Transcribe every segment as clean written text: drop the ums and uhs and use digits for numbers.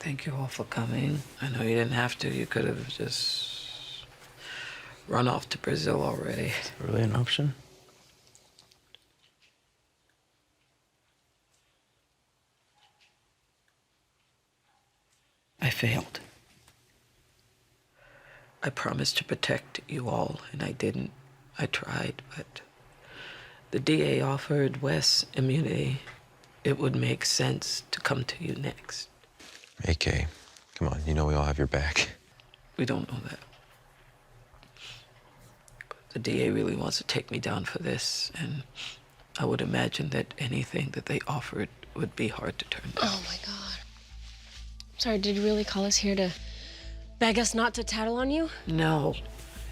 Thank you all for coming. I know you didn't have to. You could have just run off to Brazil already. Is that really an option? I failed. I promised to protect you all, and I didn't. I tried, but the DA offered Wes immunity. It would make sense to come to you next. AK, come on, you know we all have your back. We don't know that. The DA really wants to take me down for this, and I would imagine that anything that they offered would be hard to turn down. Oh my God. Sorry, did you really call us here to beg us not to tattle on you? No,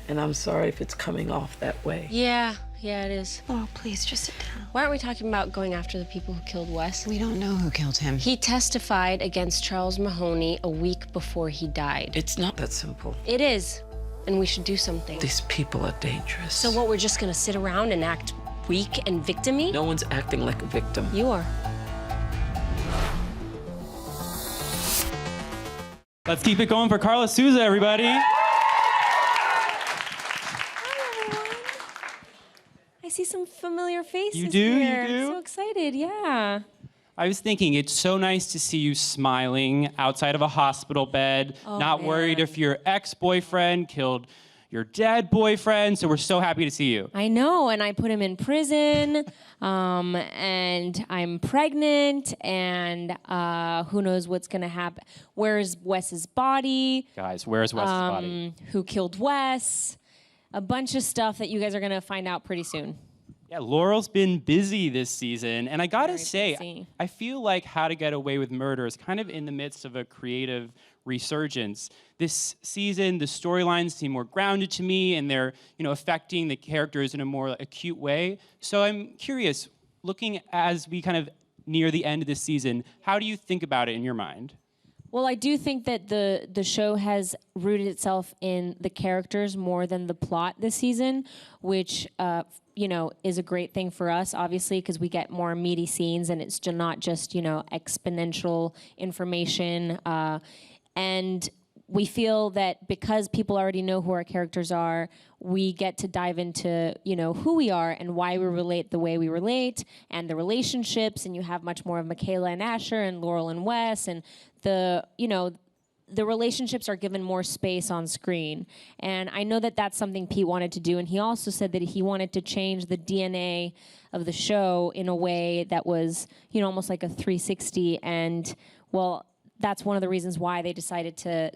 and I'm sorry if it's coming off that way. Yeah, it is. Oh, please, just sit down. Why aren't we talking about going after the people who killed Wes? We don't know who killed him. He testified against Charles Mahoney a week before he died. It's not that simple. It is, and we should do something. These people are dangerous. So what, we're just gonna sit around and act weak and victim-y? No one's acting like a victim. You are. Let's keep it going for Karla Souza, everybody. I see some familiar faces You do? here. You do? I'm so excited, yeah. I was thinking, it's so nice to see you smiling outside of a hospital bed, not worried if your ex-boyfriend killed your dead boyfriend, so we're so happy to see you. I know, and I put him in prison, and I'm pregnant, and who knows what's gonna happen. Where's Wes's body? Guys, where's Wes's body? Who killed Wes? A bunch of stuff that you guys are gonna find out pretty soon. Yeah, Laurel's been busy this season, and I gotta Very say, busy. I feel like How to Get Away with Murder is kind of in the midst of a creative resurgence. This season, the storylines seem more grounded to me, and they're, affecting the characters in a more acute way. So I'm curious, looking as we kind of near the end of this season, how do you think about it in your mind? Well, I do think that the show has rooted itself in the characters more than the plot this season, which is a great thing for us, obviously, because we get more meaty scenes and it's not just exponential information. And we feel that because people already know who our characters are, we get to dive into, who we are and why we relate the way we relate and the relationships. And you have much more of Michaela and Asher and Laurel and Wes, and the relationships are given more space on screen. And I know that that's something Pete wanted to do. And he also said that he wanted to change the DNA of the show in a way that was, almost like a 360. And, well, that's one of the reasons why they decided to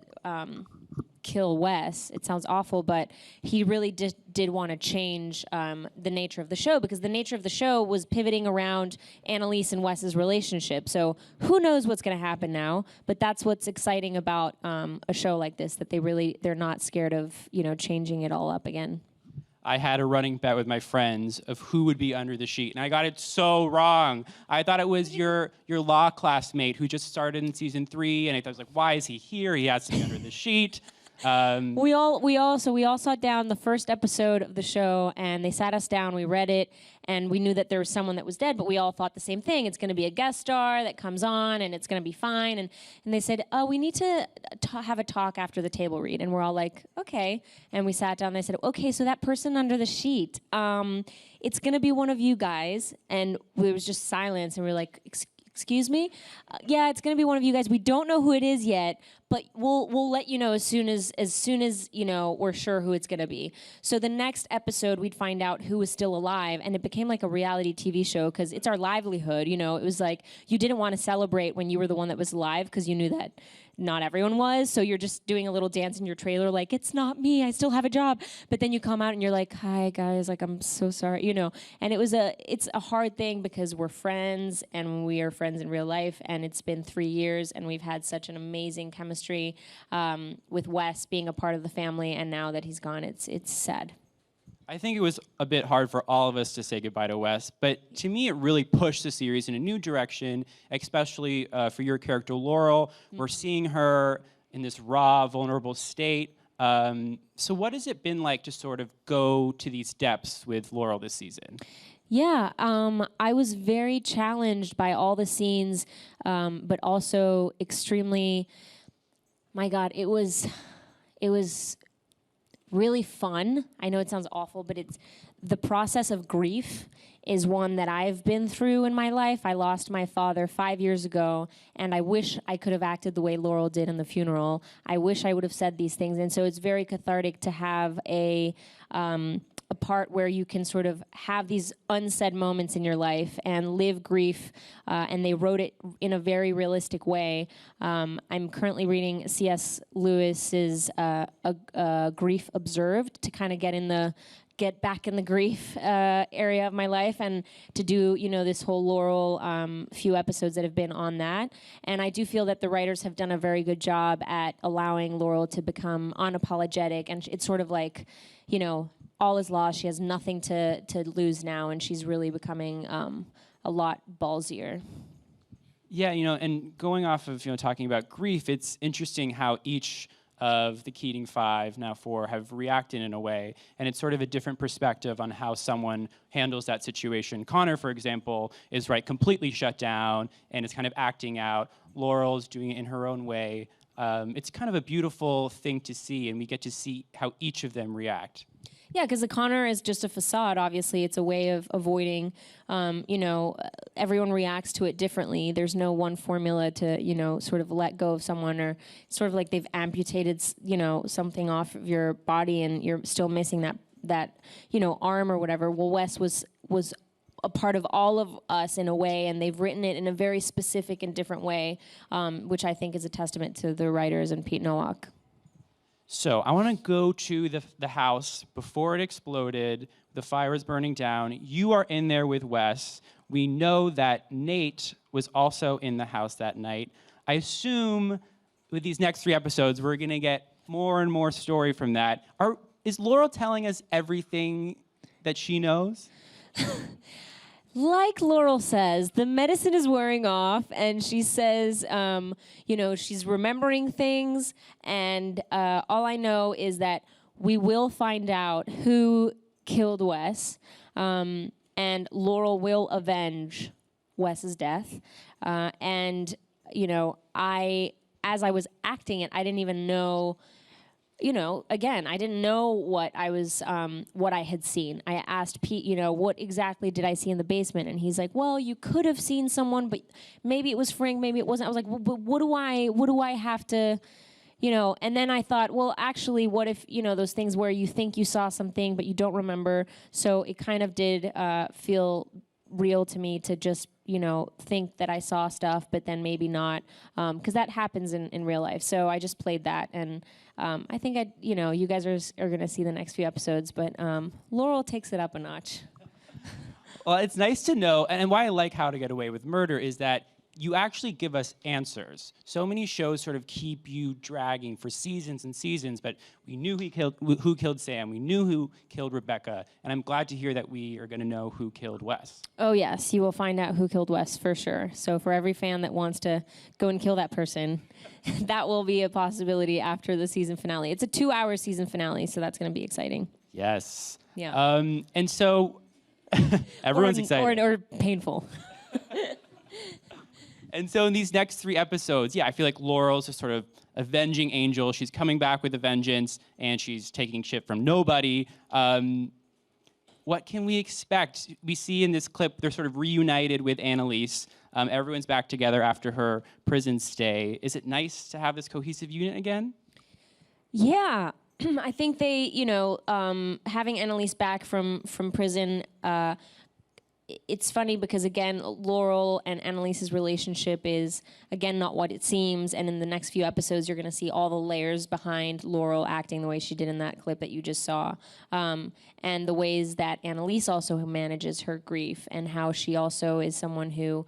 kill Wes. It sounds awful, but he really did want to change the nature of the show, because the nature of the show was pivoting around Annalise and Wes's relationship. So who knows what's going to happen now, but that's what's exciting about a show like this, that they're not scared of, changing it all up again. I had a running bet with my friends of who would be under the sheet, and I got it so wrong. I thought it was your law classmate who just started in season 3, and I was like, why is he here? He has to be under the sheet. We all sat down the first episode of the show, and they sat us down, we read it, and we knew that there was someone that was dead, but we all thought the same thing. It's going to be a guest star that comes on, and it's going to be fine. And they said, we need to have a talk after the table read. And we're all like, okay. And we sat down, and they said, okay, so that person under the sheet, it's going to be one of you guys. And there was just silence, and we were like, excuse me? Yeah, it's going to be one of you guys. We don't know who it is yet, but we'll let you know as soon as we're sure who it's going to be. So the next episode, we'd find out who was still alive, and it became like a reality TV show because it's our livelihood. It was like you didn't want to celebrate when you were the one that was alive because you knew that not everyone was, so you're just doing a little dance in your trailer like, it's not me, I still have a job. But then you come out and you're like, hi guys, like I'm so sorry, And it's a hard thing because we're friends and we are friends in real life, and it's been 3 years and we've had such an amazing chemistry with Wes being a part of the family, and now that he's gone, it's sad. I think it was a bit hard for all of us to say goodbye to Wes, but to me it really pushed the series in a new direction, especially for your character Laurel. We're seeing her in this raw, vulnerable state. So what has it been like to sort of go to these depths with Laurel this season? Yeah, I was very challenged by all the scenes, but also extremely. My God, it was really fun. I know it sounds awful, but it's the process of grief is one that I've been through in my life. I lost my father 5 years ago, and I wish I could have acted the way Laurel did in the funeral. I wish I would have said these things, and so it's very cathartic to have a part where you can sort of have these unsaid moments in your life and live grief, and they wrote it in a very realistic way. I'm currently reading C.S. Lewis's Grief Observed to kind of get back in the grief area of my life, and to do, this whole Laurel few episodes that have been on that. And I do feel that the writers have done a very good job at allowing Laurel to become unapologetic, and it's sort of like, all is lost. She has nothing to lose now, and she's really becoming a lot ballsier. Yeah, and going off of, talking about grief, it's interesting how each of the Keating 5, now 4, have reacted in a way, and it's sort of a different perspective on how someone handles that situation. Connor, for example, is completely shut down and is kind of acting out. Laurel's doing it in her own way. It's kind of a beautiful thing to see, and we get to see how each of them react. Yeah, because the Connor is just a facade. Obviously, it's a way of avoiding, everyone reacts to it differently. There's no one formula to, sort of let go of someone, or sort of like they've amputated, something off of your body and you're still missing that arm or whatever. Well, Wes was a part of all of us in a way, and they've written it in a very specific and different way, which I think is a testament to the writers and Pete Nowak. So I want to go to the house before it exploded. The fire is burning down. You are in there with Wes. We know that Nate was also in the house that night. I assume with these next 3 episodes, we're going to get more and more story from that. Is Laurel telling us everything that she knows? Like Laurel says, the medicine is wearing off, and she says, she's remembering things, and all I know is that we will find out who killed Wes, and Laurel will avenge Wes's death. And, as I was acting it, I didn't even know. Again, I didn't know what I had seen. I asked Pete, what exactly did I see in the basement? And he's like, well, you could have seen someone, but maybe it was Frank, maybe it wasn't. I was like, well, but what do I have to, and then I thought, well, actually, what if, those things where you think you saw something, but you don't remember. So it kind of did feel real to me to just, think that I saw stuff, but then maybe not, because that happens in real life. So I just played that, and I think you guys are going to see the next few episodes, but Laurel takes it up a notch. Well, it's nice to know, and why I like How to Get Away with Murder is that you actually give us answers. So many shows sort of keep you dragging for seasons and seasons, but we knew who killed Sam, we knew who killed Rebecca, and I'm glad to hear that we are going to know who killed Wes. Oh yes, you will find out who killed Wes for sure. So for every fan that wants to go and kill that person, that will be a possibility after the season finale. It's a 2-hour season finale, so that's going to be exciting. Yes. Yeah. And so everyone's excited. Or painful. And so in these next 3 episodes, I feel like Laurel's a sort of avenging angel. She's coming back with a vengeance, and she's taking shit from nobody. What can we expect? We see in this clip they're sort of reunited with Annalise. Everyone's back together after her prison stay. Is it nice to have this cohesive unit again? Yeah. I think they, having Annalise back from prison, it's funny because, again, Laurel and Annalise's relationship is, again, not what it seems. And in the next few episodes, you're going to see all the layers behind Laurel acting the way she did in that clip that you just saw. And the ways that Annalise also manages her grief, and how she also is someone who,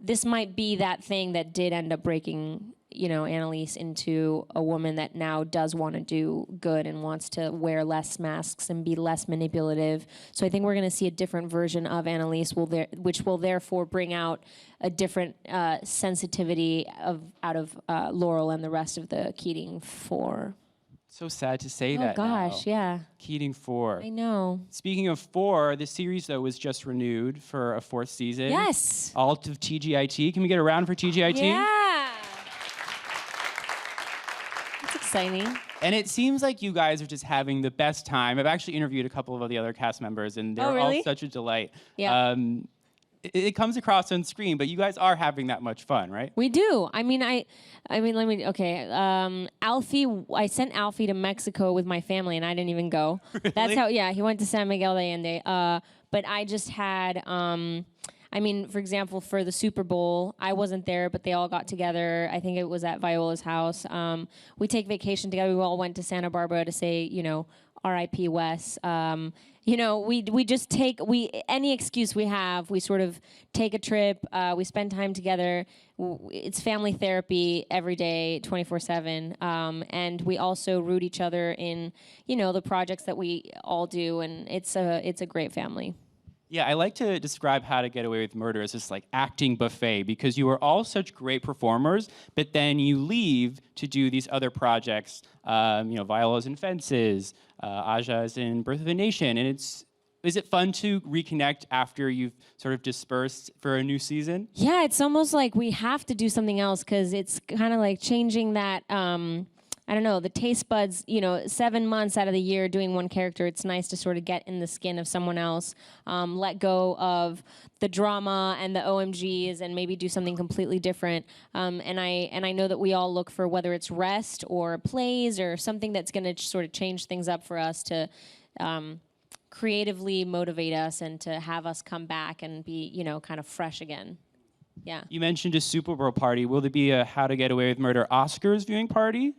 this might be that thing that did end up breaking, Annalise into a woman that now does want to do good and wants to wear less masks and be less manipulative. So I think we're going to see a different version of Annalise, which will therefore bring out a different sensitivity out of Laurel and the rest of the Keating 4. So sad to say Oh that gosh, now. yeah. Keating 4. I know. Speaking of 4, the series, though, was just renewed for a 4th season. Yes. All of TGIT. Can we get a round for TGIT? Yeah. It's exciting. And it seems like you guys are just having the best time. I've actually interviewed a couple of the other cast members, and they're really? all such a delight. Yeah. It comes across on screen, but you guys are having that much fun, right? We do. Alfie, I sent Alfie to Mexico with my family and I didn't even go. Really? That's how, yeah, he went to San Miguel de Allende. But I just had, for example, for the Super Bowl, I wasn't there, but they all got together. I think it was at Viola's house. We take vacation together. We all went to Santa Barbara to say, R.I.P. Wes. We just take any excuse we have. We sort of take a trip. We spend time together. It's family therapy every day, 24/7. And we also root each other in, the projects that we all do. And it's a great family. Yeah, I like to describe How to Get Away with Murder as this like acting buffet because you are all such great performers, but then you leave to do these other projects. Viola's in Fences, Aja's in Birth of a Nation, and is it fun to reconnect after you've sort of dispersed for a new season? Yeah, it's almost like we have to do something else because it's kind of like changing that. The taste buds, 7 months out of the year doing one character, it's nice to sort of get in the skin of someone else, let go of the drama and the OMGs and maybe do something completely different. And I know that we all look for whether it's rest or plays or something that's going to sort of change things up for us to creatively motivate us and to have us come back and be, kind of fresh again. Yeah. You mentioned a Super Bowl party. Will there be a How to Get Away with Murder Oscars viewing party?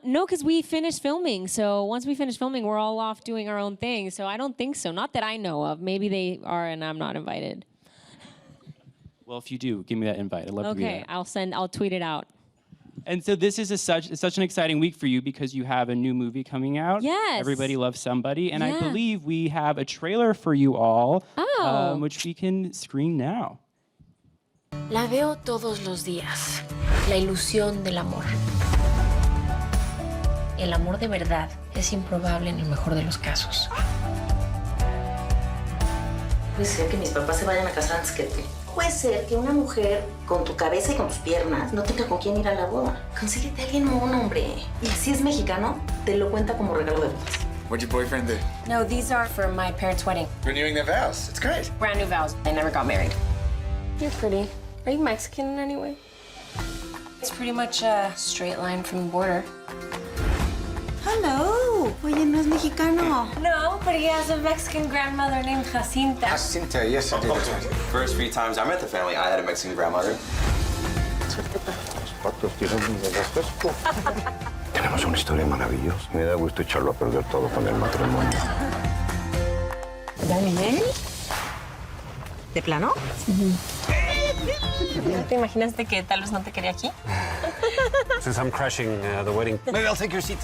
No, because we finished filming. So once we finish filming, we're all off doing our own thing. So I don't think so. Not that I know of. Maybe they are, and I'm not invited. Well, if you do, give me that invite. I'd love to be there. Okay, I'll tweet it out. And so this is such an exciting week for you because you have a new movie coming out. Yes. Everybody Loves Somebody. And I Yeah. believe we have a trailer for you all, Oh. which we can screen now. La veo todos los días. La ilusión del amor. El amor de verdad es improbable en el mejor de los casos. Puede ser que mis papás se vayan a casar antes que tú. Puede ser que una mujer con tu cabeza y con tus piernas no tenga con quién ir a la boda. Consíguete a alguien mono, hombre. Y si es mexicano, te lo cuenta como regalo de bodas. What'd your boyfriend do? No, these are for my parents' wedding. Renewing their vows. It's great. Brand new vows. I never got married. You're pretty. Are you Mexican in any way? It's pretty much a straight line from the border. Hello. Oye, no es mexicano. No, but he has a Mexican grandmother named Jacinta. Jacinta, yes, I did. That's right. First few times I met the family, I had a Mexican grandmother. Tenemos una historia maravillosa. Me da gusto echarlo a perder todo con el matrimonio. ¿Daniel? ¿De plano? ¿No te imaginaste que tal vez no te quería aquí? Since I'm crashing the wedding. Maybe I'll take your seat.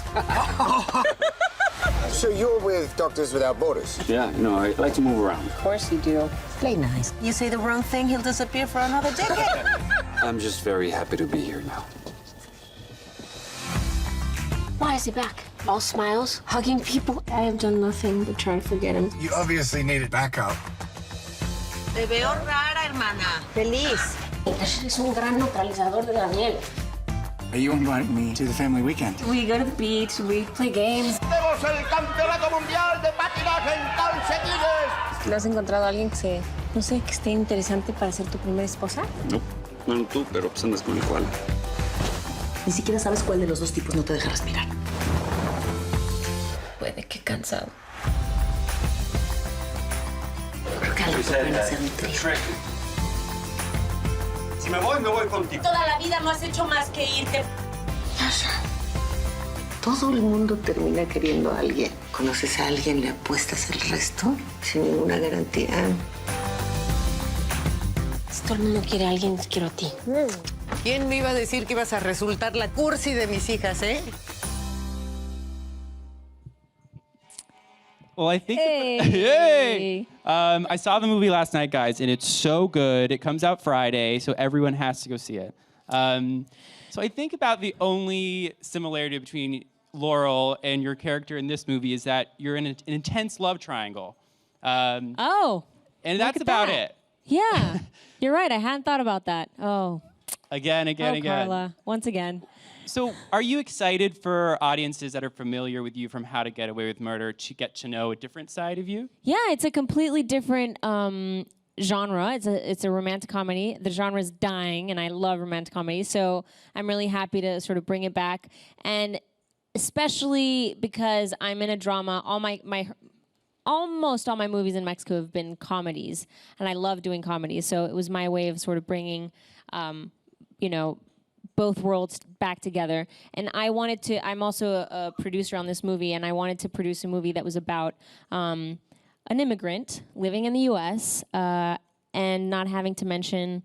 So you're with Doctors Without Borders? Yeah, I like to move around. Of course you do. Play nice. You say the wrong thing, he'll disappear for another decade. I'm just very happy to be here now. Why is he back? All smiles, hugging people. I have done nothing but try to forget him. You obviously needed backup. Te veo rara, hermana. Feliz. Es un gran neutralizador de Daniel. Are you inviting me to the family weekend? We go to the beach, we play games. ¡Tenemos el Campeonato Mundial de Patinaje en Calcetines! ¿No has encontrado a alguien que que esté interesante para ser tu primera esposa? No, bueno, tú, pero pues andas con el cual. Ni siquiera sabes cuál de los dos tipos no te deja respirar. Puede que cansado. Creo que algo pueden hacer un trío. Si me voy contigo. Toda la vida no has hecho más que irte. Todo el mundo termina queriendo a alguien. ¿Conoces a alguien, le apuestas el resto? Sin ninguna garantía. Si todo el mundo quiere a alguien, quiero a ti. ¿Quién me iba a decir que ibas a resultar la cursi de mis hijas, eh? Well, I think Hey. I saw the movie last night, guys, and it's so good. It comes out Friday, so everyone has to go see it. So I think about the only similarity between Laurel, and your character in this movie is that you're in an intense love triangle. Oh. And look that's at about that. it. Yeah. You're right. I hadn't thought about that. Oh. Again. Carla. Once again. So are you excited for audiences that are familiar with you from How to Get Away with Murder to get to know a different side of you? Yeah, it's a completely different genre. It's a romantic comedy. The genre is dying, and I love romantic comedy. So I'm really happy to sort of bring it back, and especially because I'm in a drama. Almost all my movies in Mexico have been comedies, and I love doing comedies. So it was my way of sort of bringing, both worlds back together. And I'm also a producer on this movie, and I wanted to produce a movie that was about an immigrant living in the U.S. And not having to mention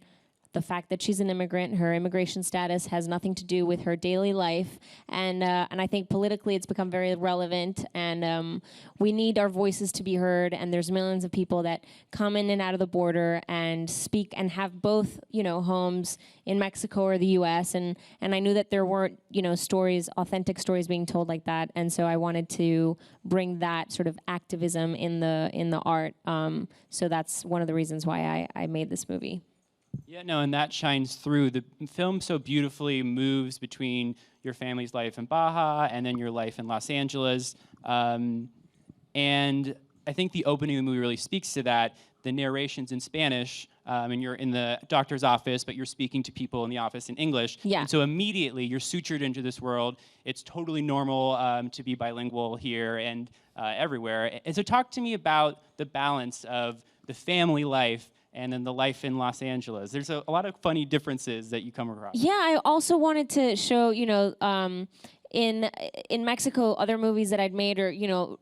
the fact that she's an immigrant. Her immigration status has nothing to do with her daily life, and I think politically it's become very relevant, and we need our voices to be heard. And there's millions of people that come in and out of the border and speak and have both, homes in Mexico or the U.S. and I knew that there weren't, authentic stories being told like that, and so I wanted to bring that sort of activism in the art. So that's one of the reasons why I made this movie. Yeah, no, and that shines through. The film so beautifully moves between your family's life in Baja and then your life in Los Angeles. And I think the opening of the movie really speaks to that. The narration's in Spanish, and you're in the doctor's office, but you're speaking to people in the office in English. Yeah. And so immediately you're sutured into this world. It's totally normal to be bilingual here and everywhere. And so talk to me about the balance of the family life and then the life in Los Angeles. There's a lot of funny differences that you come across. Yeah, I also wanted to show, in Mexico, other movies that I'd made or,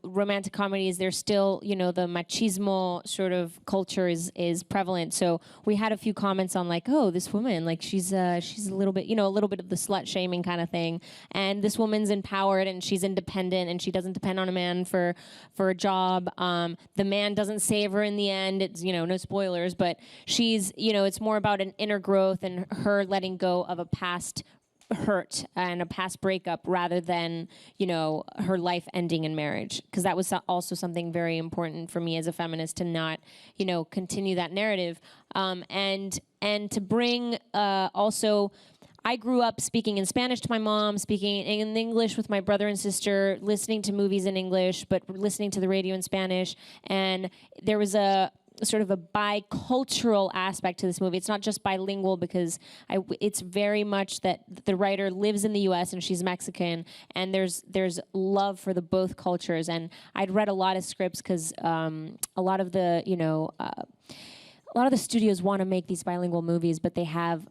romantic comedies, there's still, the machismo sort of culture is prevalent. So we had a few comments on like, oh, this woman, like she's a little bit, a little bit of the slut shaming kind of thing. And this woman's empowered and she's independent and she doesn't depend on a man for a job. The man doesn't save her in the end. It's, no spoilers, but she's, it's more about an inner growth and her letting go of a past hurt and a past breakup rather than, her life ending in marriage. Because that was also something very important for me as a feminist to not, continue that narrative. And to bring also, I grew up speaking in Spanish to my mom, speaking in English with my brother and sister, listening to movies in English, but listening to the radio in Spanish. And there was a sort of a bicultural aspect to this movie. It's not just bilingual because it's very much that the writer lives in the U.S. and she's Mexican, and there's love for the both cultures. And I'd read a lot of scripts because a lot of the studios want to make these bilingual movies, but they have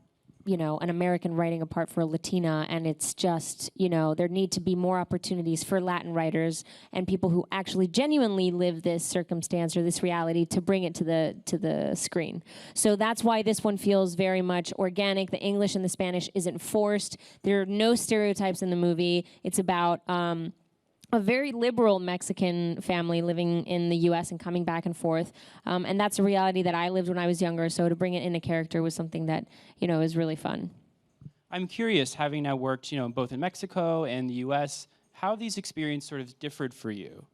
an American writing a part for a Latina, and it's just, there need to be more opportunities for Latin writers and people who actually genuinely live this circumstance or this reality to bring it to the screen. So that's why this one feels very much organic. The English and the Spanish isn't forced. There are no stereotypes in the movie. It's about a very liberal Mexican family living in the U.S. and coming back and forth. And that's a reality that I lived when I was younger, so to bring it in a character was something that, is really fun. I'm curious, having now worked, both in Mexico and the U.S., how have these experiences sort of differed for you?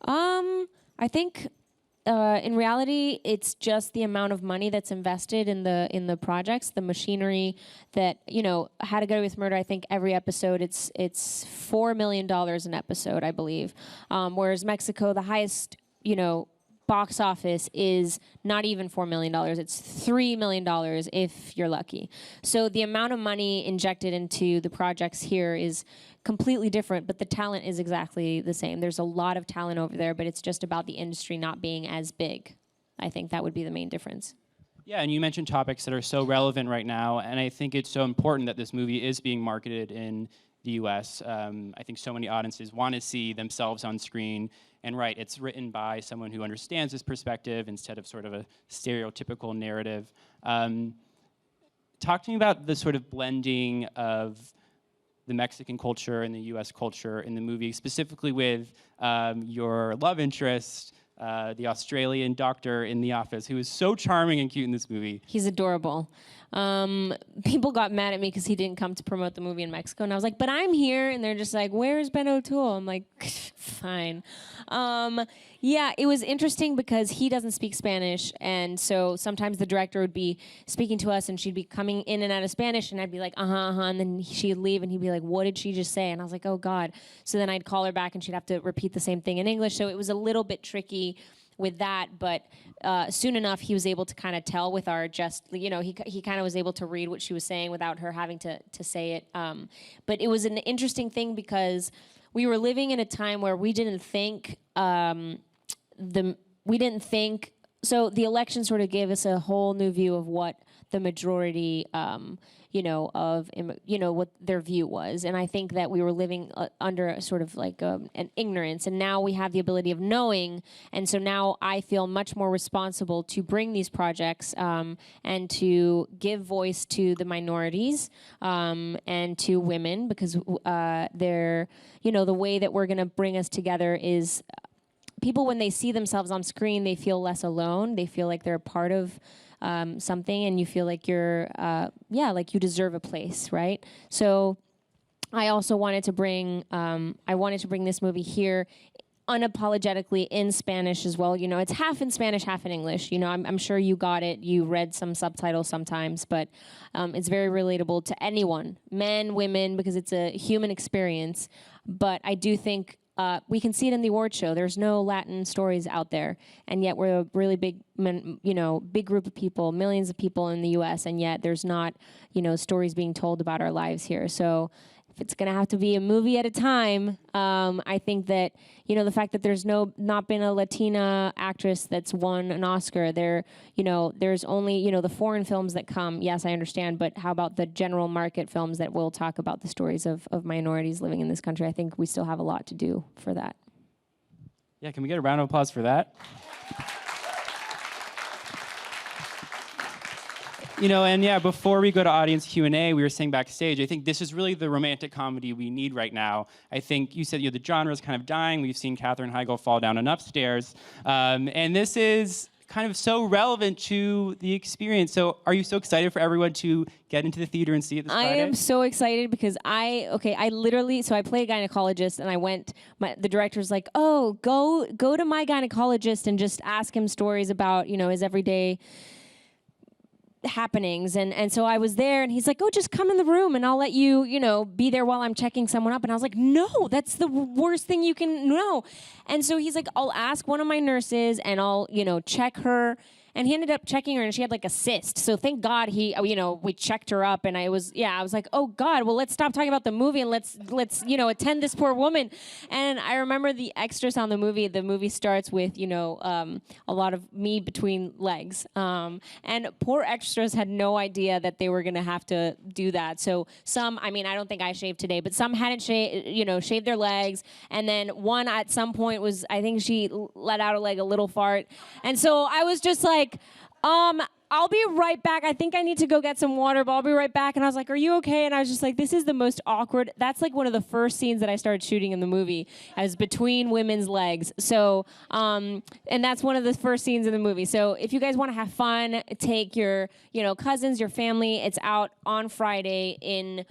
I think in reality, it's just the amount of money that's invested in the projects, the machinery that, How to Get Away with Murder, I think every episode, it's $4 million an episode, I believe. Whereas Mexico, the highest, box office is not even $4 million. It's $3 million if you're lucky. So the amount of money injected into the projects here is completely different, but the talent is exactly the same. There's a lot of talent over there, but it's just about the industry not being as big. I think that would be the main difference. Yeah, and you mentioned topics that are so relevant right now, and I think it's so important that this movie is being marketed in the U.S. I think so many audiences want to see themselves on screen, and right, it's written by someone who understands this perspective instead of sort of a stereotypical narrative. Talk to me about the sort of blending of the Mexican culture and the U.S. culture in the movie, specifically with your love interest, the Australian doctor in the office, who is so charming and cute in this movie. He's adorable. People got mad at me because he didn't come to promote the movie in Mexico, and I was like, but I'm here, and they're just like, where's Ben O'Toole? I'm like, fine. Yeah, it was interesting because he doesn't speak Spanish, and so sometimes the director would be speaking to us, and she'd be coming in and out of Spanish, and I'd be like, and then she'd leave, and he'd be like, what did she just say? And I was like, oh, God. So then I'd call her back, and she'd have to repeat the same thing in English, so it was a little bit tricky with that, but soon enough he was able to kind of tell with our he kind of was able to read what she was saying without her having to say it. But it was an interesting thing because we were living in a time where we didn't think so the election sort of gave us a whole new view of what the majority what their view was. And I think that we were living under a sort of like an ignorance, and now we have the ability of knowing, and so now I feel much more responsible to bring these projects and to give voice to the minorities and to women, because they're, the way that we're going to bring us together is people, when they see themselves on screen, they feel less alone. They feel like they're a part of something, and you feel like you're, like you deserve a place, right? So I also wanted to bring, this movie here unapologetically in Spanish as well. It's half in Spanish, half in English. I'm sure you got it. You read some subtitles sometimes, but it's very relatable to anyone, men, women, because it's a human experience. But I do think we can see it in the award show. There's no Latin stories out there, and yet we're a really big group of people, millions of people in the U.S., and yet there's not, stories being told about our lives here. So if it's going to have to be a movie at a time, I think that, the fact that there's not been a Latina actress that's won an Oscar, there's only, the foreign films that come. Yes, I understand, but how about the general market films that will talk about the stories of minorities living in this country? I think we still have a lot to do for that. Yeah, can we get a round of applause for that? Before we go to audience Q&A, we were saying backstage, I think this is really the romantic comedy we need right now. I think you said the genre is kind of dying. We've seen Katherine Heigl fall down enough stairs. And this is kind of so relevant to the experience. So are you so excited for everyone to get into the theater and see it this Friday? I am so excited because I play a gynecologist, and the director's like, oh, go to my gynecologist and just ask him stories about, his everyday happenings, and so I was there, and he's like, oh, just come in the room and I'll let you be there while I'm checking someone up. And I was like, no, that's the worst thing you can know. And so he's like, I'll ask one of my nurses and I'll check her. And he ended up checking her, and she had like a cyst. So thank God we checked her up, and I was like, oh God, well, let's stop talking about the movie and let's attend this poor woman. And I remember the extras on the movie. The movie starts with a lot of me between legs, and poor extras had no idea that they were gonna have to do that. So some, I don't think I shaved today, but some hadn't shaved their legs, and then one at some point I think she let out a little fart, and so I was just like, I'll be right back. I think I need to go get some water, but I'll be right back. And I was like, are you okay? And I was just like, this is the most awkward. That's like one of the first scenes that I started shooting in the movie, as between women's legs. So, and that's one of the first scenes in the movie. So if you guys want to have fun, take your, cousins, your family. It's out on Friday in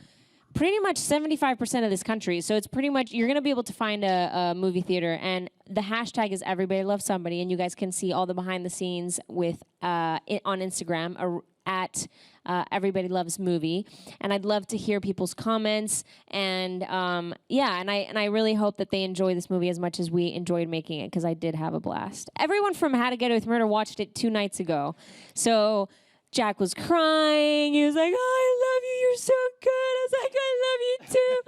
pretty much 75% of this country. So it's pretty much, you're going to be able to find a movie theater. And the hashtag is Everybody Loves Somebody. And you guys can see all the behind the scenes with on Instagram at Everybody Loves Movie. And I'd love to hear people's comments. And and I really hope that they enjoy this movie as much as we enjoyed making it, because I did have a blast. Everyone from How to Get Away with Murder watched it 2 nights ago. So Jack was crying. He was like, oh, I love you. You're so good. I was like, I love you too.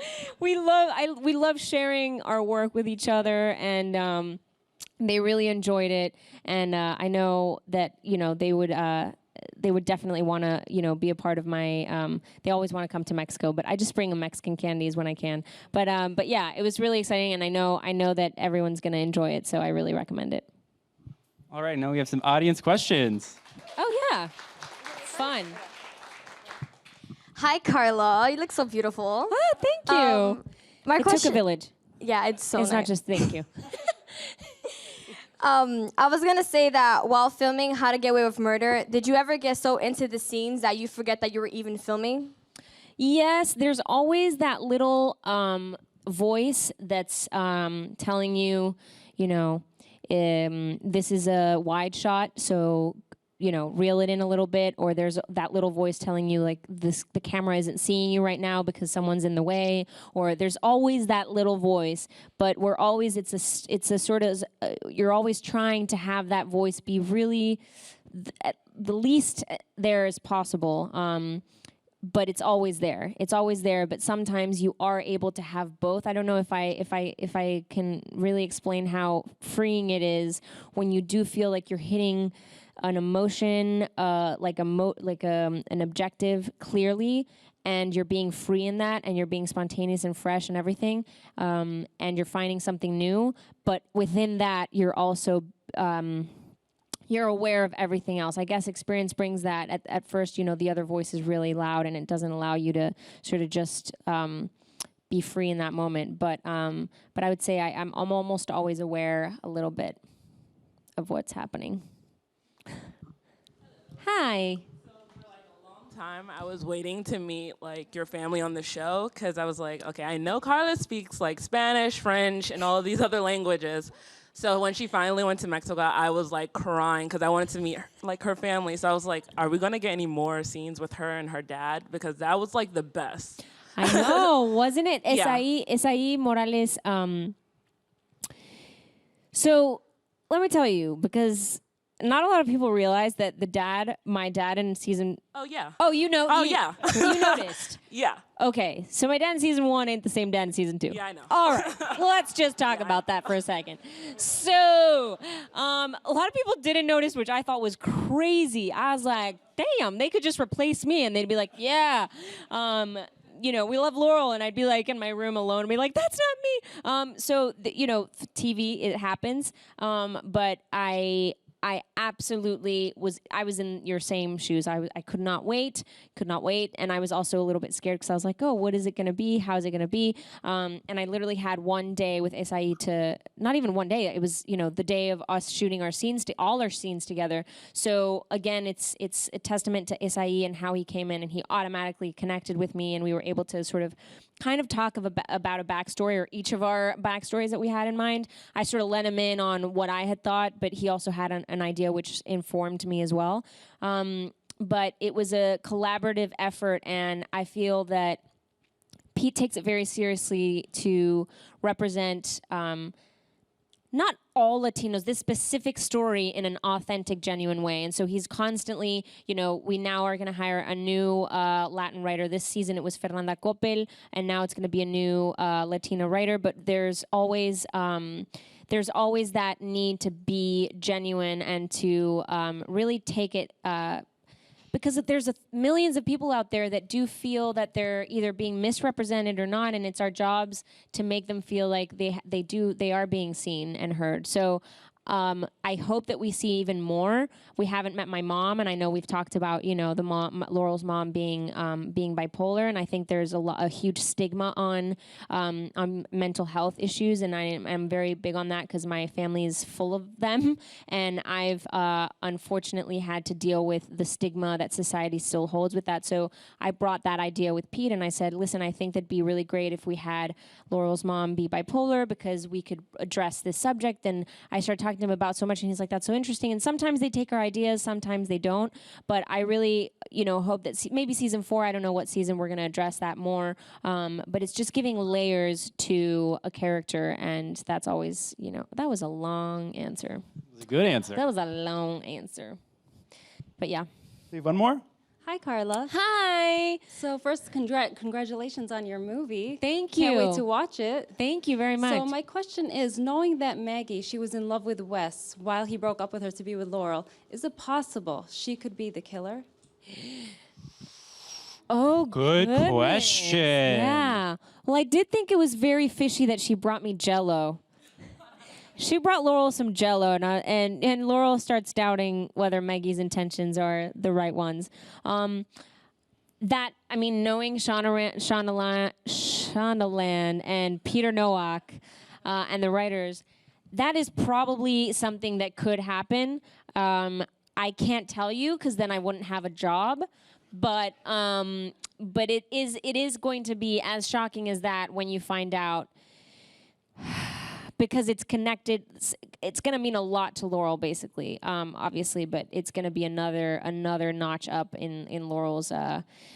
We love sharing our work with each other, and they really enjoyed it. And I know that they would definitely want to be a part of my. They always want to come to Mexico, but I just bring them Mexican candies when I can. But yeah, it was really exciting, and I know that everyone's gonna enjoy it. So I really recommend it. All right, now we have some audience questions. Oh yeah. Fun. Hi, Karla. You look so beautiful. Oh, thank you. My it question, took a village. Yeah, it's It's nice. not just thank you. I was gonna say that while filming How to Get Away with Murder, did you ever get so into the scenes that you forget that you were even filming? Yes, there's always that little voice that's telling you, you know, this is a wide shot, so reel it in a little bit, or there's that little voice telling you like the camera isn't seeing you right now because someone's in the way, or there's always that little voice. But we're always it's a sort of you're always trying to have that voice be really the least there as possible. But it's always there. It's always there. But sometimes you are able to have both. I don't know if I can really explain how freeing it is when you do feel like you're hitting an emotion, an objective clearly, and you're being free in that, and you're being spontaneous and fresh and everything, and you're finding something new. But within that, you're also you're aware of everything else. I guess experience brings that. At first, the other voice is really loud, and it doesn't allow you to sort of just be free in that moment. But I would say I'm almost always aware a little bit of what's happening. Hi. Time I was waiting to meet like your family on the show because I was like, okay, I know Karla speaks like Spanish, French, and all of these other languages. So when she finally went to Mexico, I was like crying because I wanted to meet her family. So I was like, are we gonna get any more scenes with her and her dad? Because that was like the best. I know, wasn't it? Yeah. Esai Morales. So let me tell you, because not a lot of people realize that my dad in season... Oh, yeah. Oh, you know. Oh, yeah. You noticed. Yeah. Okay, so my dad in season 1 ain't the same dad in season 2. Yeah, I know. All right, well, let's just talk about that for a second. So, a lot of people didn't notice, which I thought was crazy. I was like, damn, they could just replace me, and they'd be like, yeah, we love Laurel, and I'd be like in my room alone and be like, that's not me. So, TV, it happens, but I absolutely was in your same shoes. I could not wait. And I was also a little bit scared because I was like, oh, what is it going to be? How is it going to be? And I literally had one day with Esai not even one day. It was, the day of us shooting our scenes, all our scenes together. So again, it's a testament to Esai and how he came in and he automatically connected with me and we were able to sort of kind of talk about a backstory or each of our backstories that we had in mind. I sort of let him in on what I had thought, but he also had an idea which informed me as well. But it was a collaborative effort, and I feel that Pete takes it very seriously to represent not all Latinos, this specific story in an authentic, genuine way. And so he's constantly, we now are going to hire a new Latin writer. This season it was Fernanda Coppel, and now it's going to be a new Latina writer. But there's always that need to be genuine and to really take it because there's millions of people out there that do feel that they're either being misrepresented or not, and it's our jobs to make them feel like they are being seen and heard. So I hope that we see even more. We haven't met my mom, and I know we've talked about Laurel's mom being bipolar, and I think there's a huge stigma on mental health issues, and I'm very big on that because my family is full of them, and I've unfortunately had to deal with the stigma that society still holds with that. So I brought that idea with Pete, and I said, listen, I think that'd be really great if we had Laurel's mom be bipolar because we could address this subject. And I started talking to him about so much, and he's like, that's so interesting. And sometimes they take our ideas, sometimes they don't. But I really, hope that maybe season 4, I don't know what season we're going to address that more. But it's just giving layers to a character, and that's always, that was a long answer. It was a good answer. That was a long answer. But yeah. We have one more? Hi, Karla. Hi. So first, congratulations on your movie. Thank you. Can't wait to watch it. Thank you very much. So my question is, knowing that Maggie, she was in love with Wes while he broke up with her to be with Laurel, is it possible she could be the killer? Oh, good question. Yeah. Well, I did think it was very fishy that she brought me Jell-O. She brought Laurel some Jell-O, and Laurel starts doubting whether Maggie's intentions are the right ones. Knowing Shaunaland and Peter Nowak and the writers, that is probably something that could happen. I can't tell you because then I wouldn't have a job. But it is going to be as shocking as that when you find out, because it's connected. It's going to mean a lot to Laurel, basically, obviously, but it's going to be another notch up in Laurel's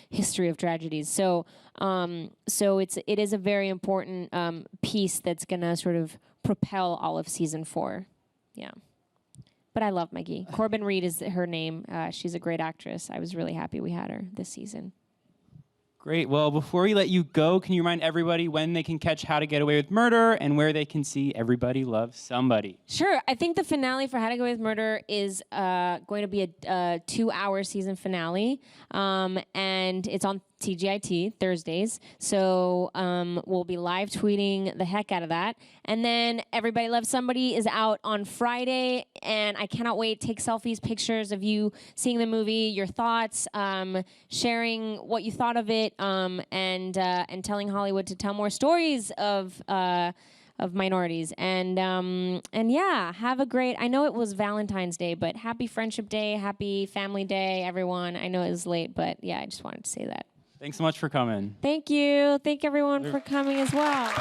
history of tragedies. So it is a very important piece that's going to sort of propel all of season 4. Yeah. But I love Maggie. Corbin Reed is her name. She's a great actress. I was really happy we had her this season. Great. Well, before we let you go, can you remind everybody when they can catch How to Get Away with Murder and where they can see Everybody Loves Somebody? Sure. I think the finale for How to Get Away with Murder is going to be a 2-hour season finale, and it's on TGIT Thursdays. So we'll be live tweeting the heck out of that. And then Everybody Loves Somebody is out on Friday, and I cannot wait. Take selfies, pictures of you seeing the movie, your thoughts, sharing what you thought of it, and telling Hollywood to tell more stories of minorities. And yeah, have a great, I know it was Valentine's Day, but happy Friendship Day, happy Family Day, everyone. I know it was late, but yeah, I just wanted to say that. Thanks so much for coming. Thank you. Thank everyone for coming as well.